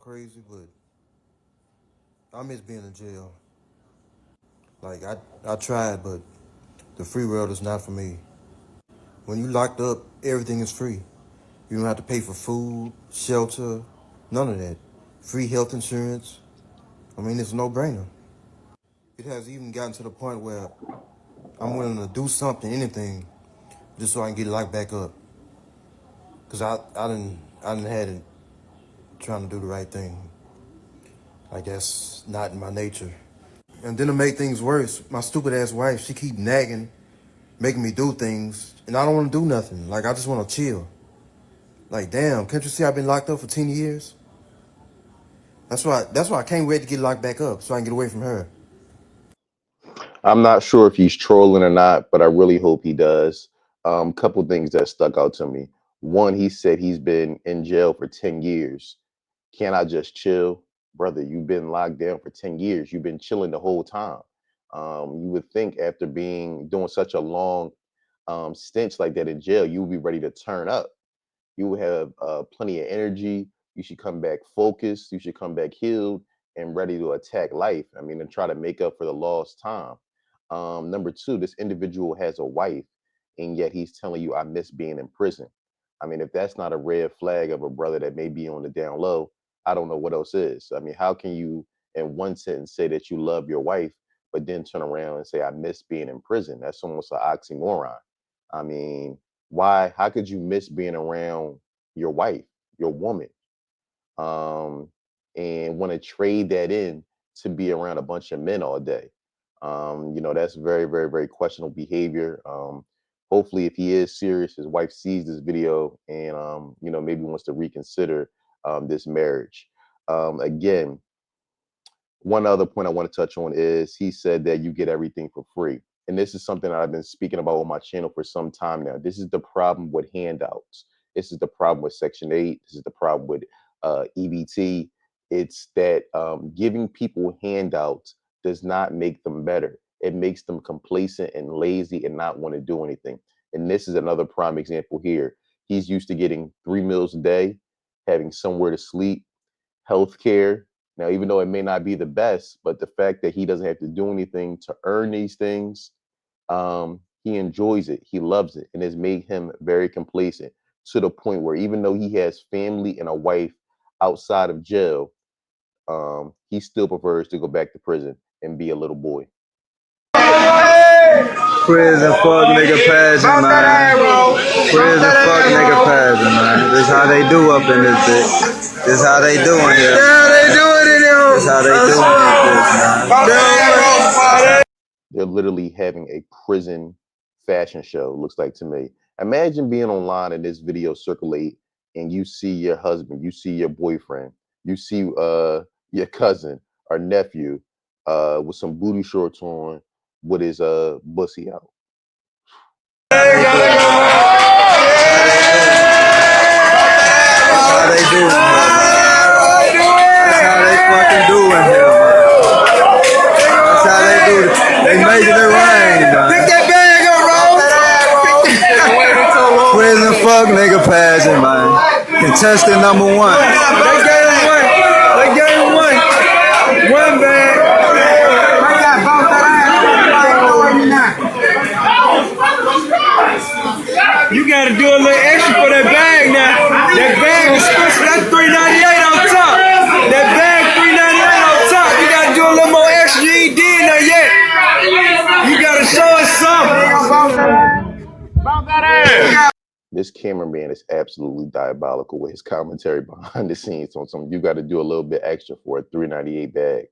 Crazy, but I miss being in jail. Like, I tried, but the free world is not for me. When you locked up, everything is free. You don't have to pay for food, shelter, none of that. Free health insurance. I mean, it's a no-brainer. It has even gotten to the point where I'm willing to do something, anything, just so I can get locked back up. Cause I didn't had it trying to do the right thing. Like that's not in my nature. And then to make things worse, my stupid ass wife, she keep nagging, making me do things, and I don't want to do nothing. Like I just want to chill. Like damn, can't you see I've been locked up for 10 years? That's why I can't wait to get locked back up so I can get away from her. I'm not sure if he's trolling or not, but I really hope he does. Couple things that stuck out to me. One, he said he's been in jail for 10 years. Can I just chill? Brother, you've been locked down for 10 years. You've been chilling the whole time. You would think after doing such a long stench like that in jail, you would be ready to turn up. You will have plenty of energy. You should come back focused. You should come back healed and ready to attack life. I mean, and try to make up for the lost time. Number two, this individual has a wife, and yet he's telling you, I miss being in prison. I mean, if that's not a red flag of a brother that may be on the down low, I don't know what else is. I mean, how can you, in one sentence, say that you love your wife, but then turn around and say, I miss being in prison? That's almost an oxymoron. I mean, why? How could you miss being around your wife, your woman, um, and want to trade that in to be around a bunch of men all day? That's very, very, very questionable behavior. Hopefully, if he is serious, his wife sees this video and maybe wants to reconsider this marriage. Again, one other point I want to touch on is he said that you get everything for free. And this is something that I've been speaking about on my channel for some time now. This is the problem with handouts. This is the problem with Section 8. This is the problem with EBT. It's that giving people handouts does not make them better. It makes them complacent and lazy and not want to do anything. And this is another prime example here. He's used to getting 3 meals a day, having somewhere to sleep, health care. Now, even though it may not be the best, but the fact that he doesn't have to do anything to earn these things, he enjoys it. He loves it. And it's made him very complacent to the point where even though he has family and a wife outside of jail, he still prefers to go back to prison and be a little boy. Prison fuck nigga pageant, man. Prison fuck nigga pageant, man. This how they do up in this bitch. This how they doing here. Yeah, they do it in here. This how they doing this, man. They're literally having a prison fashion show, looks like to me. Imagine being online and this video circulate and you see your husband, you see your boyfriend, you see your cousin or nephew with some booty shorts on with his bussy out. How they doing here, man. That's how they fucking doing here, man. That's how they do it. They making it rain, man. Pick that bag up, bro. Prison fuck nigga pageant, man. Contestant number 1. They gave him one. One bag. You gotta do a little extra for that bag now. That bag is special. That's $3.98 on top. That bag $3.98 on top. You gotta do a little more extra. You ain't did that yet. You gotta show us something. This cameraman is absolutely diabolical with his commentary behind the scenes on something. You got to do a little bit extra for a $3.98 bag,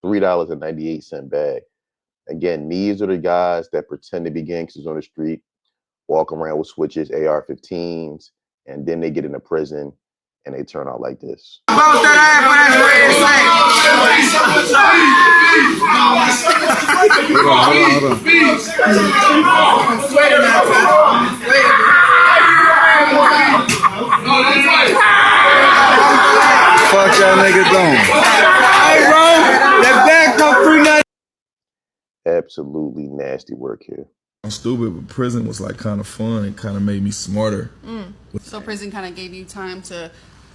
$3.98 bag. Again, these are the guys that pretend to be gangsters on the street, walk around with switches, AR-15s, and then they get into prison and they turn out like this. Fuck that nigga doing. Hey, bro, that bag come $3.98. Absolutely nasty work here. I'm stupid, but prison was like kind of fun. It kind of made me smarter. So prison kind of gave you time to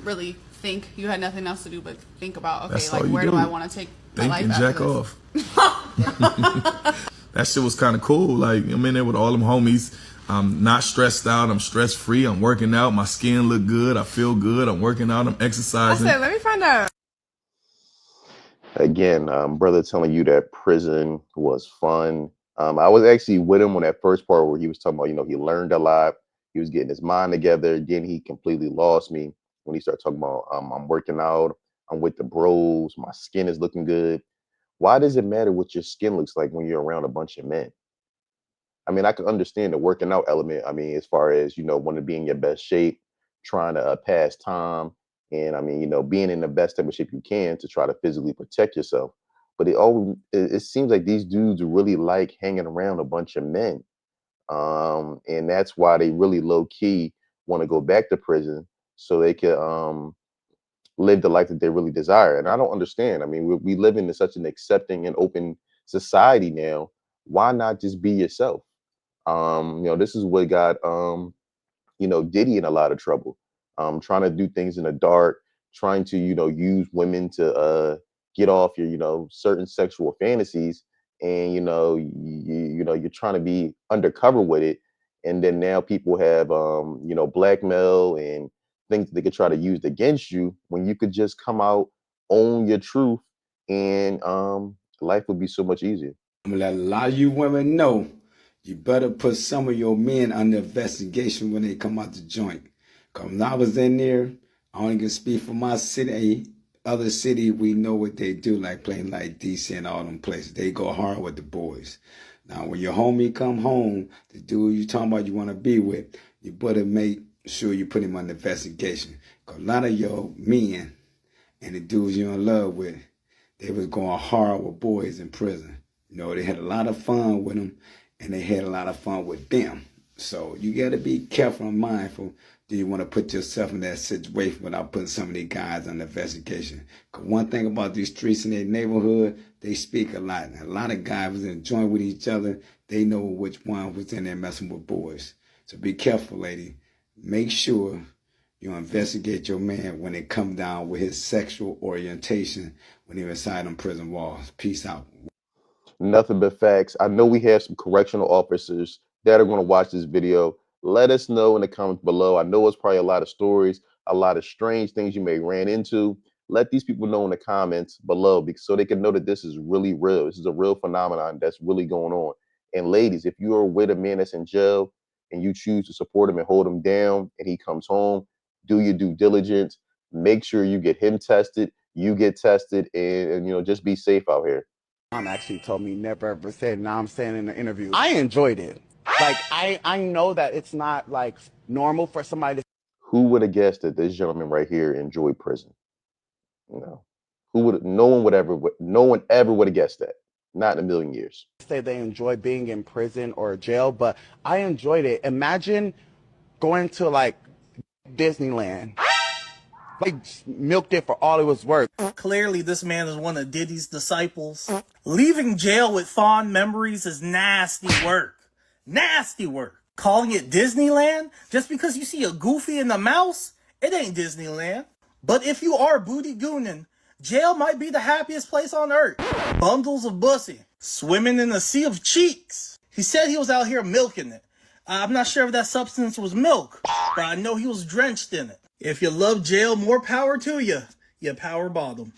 really think you had nothing else to do but think about, okay, That's all like you where do do. I want to take my Think life and after jack this? off. That shit was kind of cool. Like, I'm in there with all them homies. I'm not stressed out. I'm stress free. I'm working out. My skin look good. I feel good. I'm working out. I'm I exercising. said, let me find out. Again, brother telling you that prison was fun. I was actually with him on that first part where he was talking about, he learned a lot. He was getting his mind together. Then he completely lost me when he started talking about, I'm working out. I'm with the bros. My skin is looking good. Why does it matter what your skin looks like when you're around a bunch of men? I mean, I can understand the working out element. I mean, as far as, wanting to be in your best shape, trying to pass time, and I mean, being in the best type of shape you can to try to physically protect yourself. But it seems like these dudes really like hanging around a bunch of men. And that's why they really low key want to go back to prison so they could live the life that they really desire. And I don't understand. I mean, we live in such an accepting and open society now. Why not just be yourself? This is what got Diddy in a lot of trouble. Trying to do things in the dark, trying to, use women to get off your, certain sexual fantasies. And you're trying to be undercover with it. And then now people have blackmail and things that they could try to use against you when you could just come out, own your truth, and life would be so much easier. I'm gonna let a lot of you women know you better put some of your men under investigation when they come out the joint. Cause when I was in there, I only can speak for my city. Other city, we know what they do, like playing like DC and all them places. They go hard with the boys. Now, when your homie come home, the dude you talking about you want to be with, you better make sure you put him under investigation. Cause a lot of your men and the dudes you're in love with, they was going hard with boys in prison. They had a lot of fun with them, and they had a lot of fun with them. So you got to be careful and mindful. Do you want to put yourself in that situation without putting some of these guys under investigation? Because one thing about these streets in their neighborhood, they speak a lot. And a lot of guys was enjoying with each other. They know which one was in there messing with boys. So be careful, lady. Make sure you investigate your man when it come down with his sexual orientation when he's inside them prison walls. Peace out. Nothing but facts. I know we have some correctional officers that are going to watch this video. Let us know in the comments below. I know it's probably a lot of stories, a lot of strange things you may ran into. Let these people know in the comments below so they can know that this is really real. This is a real phenomenon that's really going on. And ladies, if you are with a man that's in jail and you choose to support him and hold him down and he comes home, do your due diligence. Make sure you get him tested, you get tested, and just be safe out here. Mom actually told me never ever said, now I'm saying in the interview. I enjoyed it. Like, I know that it's not like normal for somebody to Who would have guessed that this gentleman right here enjoyed prison? No one ever would have guessed that. Not in a million years. say they enjoy being in prison or jail, but I enjoyed it. Imagine going to like Disneyland. Like, milked it for all it was worth. Clearly, this man is one of Diddy's disciples. Leaving jail with fond memories is nasty work. Nasty work. Calling it Disneyland just because you see a Goofy and a mouse? It ain't Disneyland. But if you are booty gooning, jail might be the happiest place on earth. Bundles of pussy. Swimming in a sea of cheeks. He said he was out here milking it. I'm not sure if that substance was milk, but I know he was drenched in it. If you love jail, more power to you. You power bottom.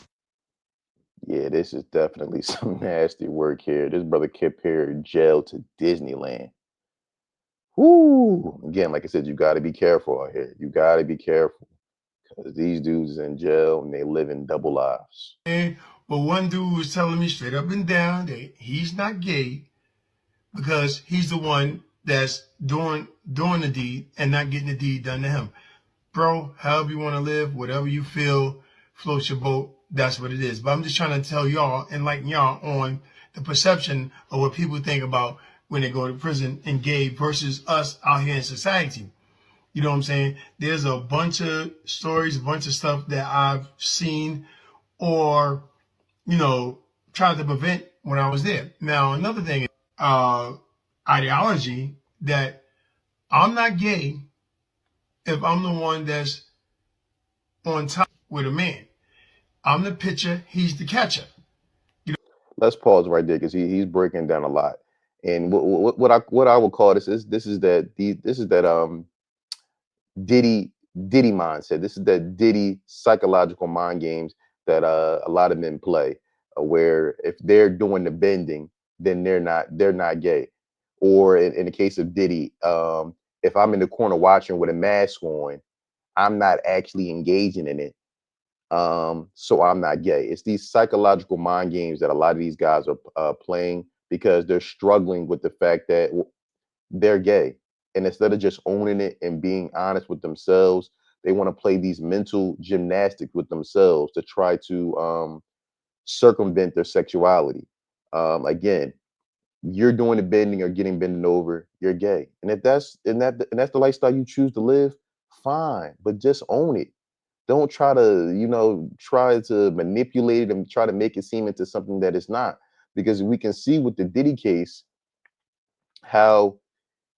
Yeah, this is definitely some nasty work here. This brother compared jail to Disneyland. Whoo! Again, like I said, you got to be careful out here. You got to be careful because these dudes is in jail and they live in double lives. But one dude was telling me straight up and down that he's not gay because he's the one that's doing the deed and not getting the deed done to him. Bro, however you want to live, whatever you feel floats your boat, that's what it is. But I'm just trying to tell y'all, enlighten y'all on the perception of what people think about when they go to prison and gay versus us out here in society. You know what I'm saying? There's a bunch of stories, a bunch of stuff that I've seen or, tried to prevent when I was there. Now, another thing is ideology that I'm not gay if I'm the one that's on top. with a man. I'm the pitcher, he's the catcher. Let's pause right there because he's breaking down a lot. And what I would call this is Diddy mindset. This is that Diddy psychological mind games that a lot of men play, where if they're doing the bending, then they're not gay. Or in the case of Diddy, if I'm in the corner watching with a mask on, I'm not actually engaging in it. So I'm not gay. It's these psychological mind games that a lot of these guys are playing because they're struggling with the fact that they're gay. And instead of just owning it and being honest with themselves, they want to play these mental gymnastics with themselves to try to circumvent their sexuality. Again, you're doing the bending or getting bending over, you're gay. And if that's the lifestyle you choose to live, fine, but just own it. Don't try to manipulate it and try to make it seem into something that it's not. Because we can see with the Diddy case how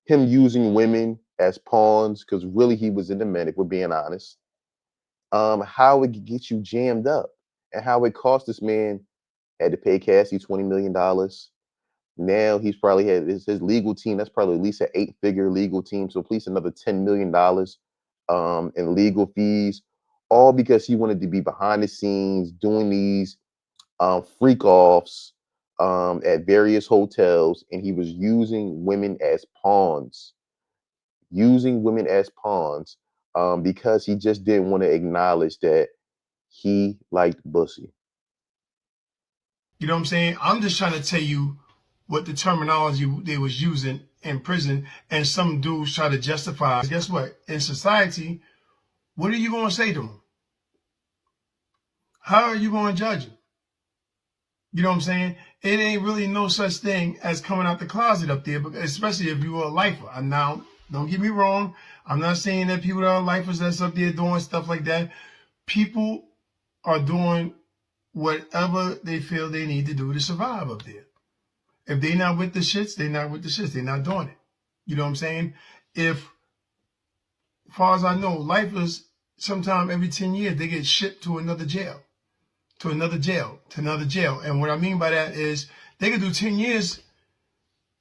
him using women as pawns, because really he was into men, if we're being honest, how it could get you jammed up and how it cost this man, had to pay Cassie $20 million. Now he's probably had his legal team, that's probably at least an 8-figure legal team, so at least another $10 million in legal fees, all because he wanted to be behind the scenes doing these freak offs at various hotels, and he was using women as pawns. Because he just didn't want to acknowledge that he liked pussy. You know what I'm saying? I'm just trying to tell you what the terminology they was using in prison, and some dudes try to justify. Guess what? In society, what are you going to say to them? How are you going to judge them? You know what I'm saying? It ain't really no such thing as coming out the closet up there, especially if you were a lifer. Now, don't get me wrong. I'm not saying that people that are lifers that's up there doing stuff like that. People are doing whatever they feel they need to do to survive up there. If they're not with the shits, they're not with the shits. They're not doing it. You know what I'm saying? As far as I know, lifers, sometime every 10 years, they get shipped to another jail. To another jail. And what I mean by that is they could do 10 years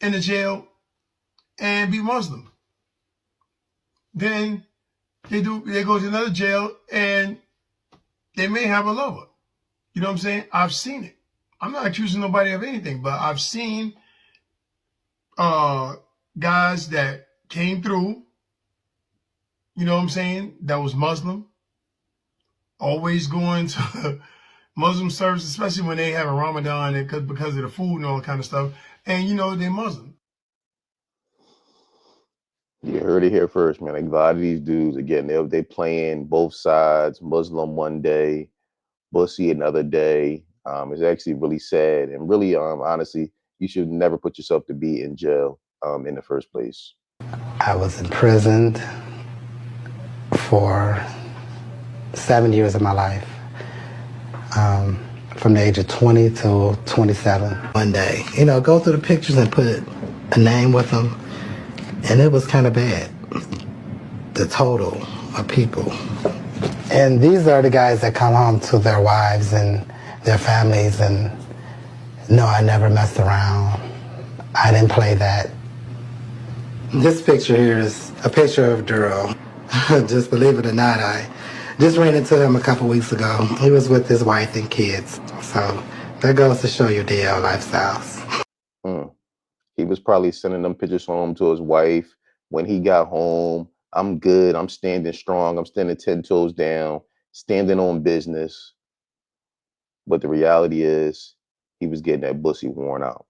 in the jail and be Muslim. Then they go to another jail and they may have a lover. You know what I'm saying? I've seen it. I'm not accusing nobody of anything, but I've seen guys that came through, you know what I'm saying, that was Muslim, always going to Muslim service, especially when they have a Ramadan and because of the food and all that kind of stuff. And you know they're Muslim. You heard it here first, man. Like a lot of these dudes, again, they playing both sides. Muslim one day, pussy another day. It's actually really sad, and really, honestly, you should never put yourself to be in jail in the first place. I was imprisoned for 7 years of my life, from the age of 20 to 27. One day, go through the pictures and put a name with them, and it was kind of bad, the total of people. And these are the guys that come home to their wives and their families, and no, I never messed around. I didn't play that. This picture here is a picture of Duro. Just believe it or not, I just ran into him a couple weeks ago. He was with his wife and kids. So that goes to show you DL lifestyles. He was probably sending them pictures home to his wife. When he got home, I'm good, I'm standing strong, I'm standing 10 toes down, standing on business. But the reality is, he was getting that pussy worn out.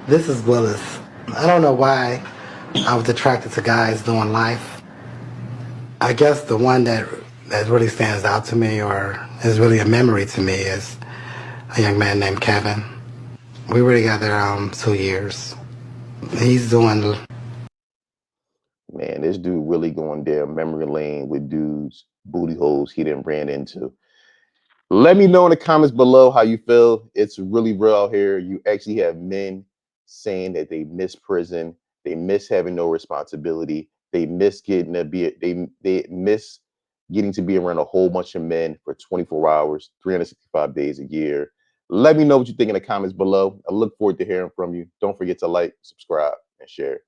This is Willis. I don't know why I was attracted to guys doing life. I guess the one that really stands out to me or is really a memory to me is a young man named Kevin. We were together 2 years. He's doing... Man, this dude really going down memory lane with dudes, booty holes he done ran into. Let me know in the comments below how you feel. It's really real out here. You actually have men saying that they miss prison, they miss having no responsibility, they miss getting they miss getting to be around a whole bunch of men for 24 hours, 365 days a year. Let me know what you think in the comments below. I look forward to hearing from you. Don't forget to like, subscribe, and share.